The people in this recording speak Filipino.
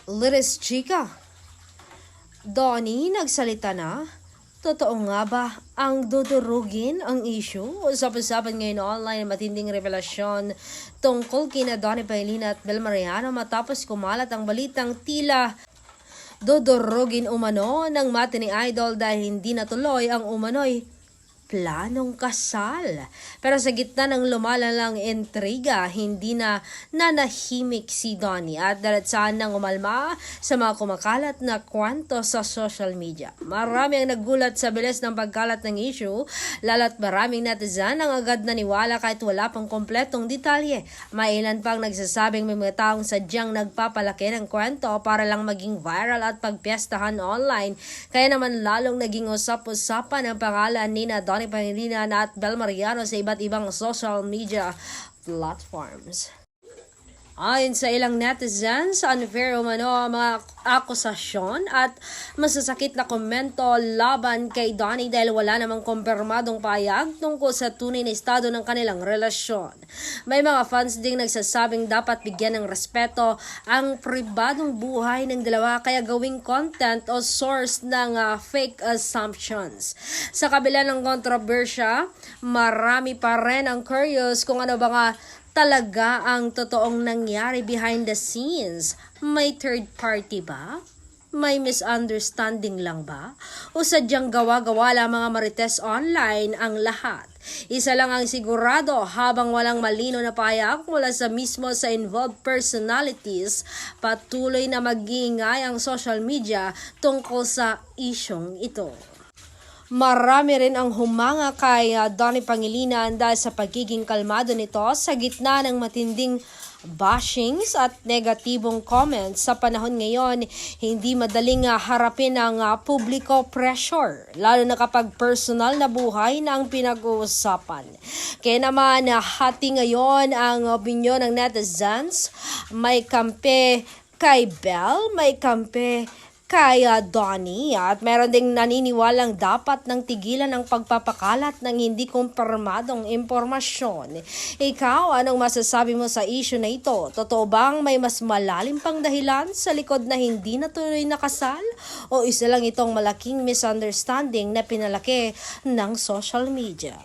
Liris Chica, Donnie, nagsalita na? Totoo nga ba ang dudurugin ang issue? Usap-usapan ngayon online ang matinding revelasyon tungkol kina Donnie Pangilinan at Bel Mariano matapos kumalat ang balitang tila dudurugin umano ng Matini Idol dahil hindi natuloy ang umano'y planong kasal. Pero sa gitna ng lumalalang intriga, hindi na nanahimik si Donnie at dalatsahan ng umalma sa mga kumakalat na kwento sa social media. Marami ang nagulat sa bilis ng pagkalat ng issue, lalo't maraming netizen ang agad naniwala kahit wala pang kompletong detalye. May ilan pang nagsasabing may mga taong sadyang nagpapalaki ng kwento para lang maging viral at pagpiestahan online. Kaya naman lalong naging usap-usapan ang pangalan ni Donnie Pangilinan at Bel Mariano sa iba't ibang social media platforms. Ayon sa ilang netizens, unfair umano ang mga akusasyon at masasakit na komento laban kay Donnie dahil wala namang kumpirmadong pahayag tungkol sa tunay na estado ng kanilang relasyon. May mga fans ding nagsasabing dapat bigyan ng respeto ang pribadong buhay ng dalawa kaya gawing content o source ng fake assumptions. Sa kabila ng kontrobersya, marami pa rin ang curious kung ano ba nga talaga ang totoong nangyari behind the scenes. May third party ba? May misunderstanding lang ba? O sadyang gawa-gawa lang mga marites online ang lahat? Isa lang ang sigurado, habang walang malino na pahayag mula sa mismo sa involved personalities, patuloy na mag-iingay ang social media tungkol sa isyong ito. Marami rin ang humanga kay Donnie Pangilinan dahil sa pagiging kalmado nito sa gitna ng matinding bashings at negatibong comments. Sa panahon ngayon, hindi madaling harapin ang publiko pressure, lalo na kapag personal na buhay na ang pinag-uusapan. Kaya naman, hati ngayon ang opinyon ng netizens. May kampe kay Bel, may kampe kay Donnie at meron ding naniniwalang dapat nang tigilan ang pagpapakalat ng hindi kumpirmadong impormasyon. Ikaw, anong masasabi mo sa issue na ito? Totoo bang may mas malalim pang dahilan sa likod na hindi natuloy na kasal? O isa lang itong malaking misunderstanding na pinalaki ng social media?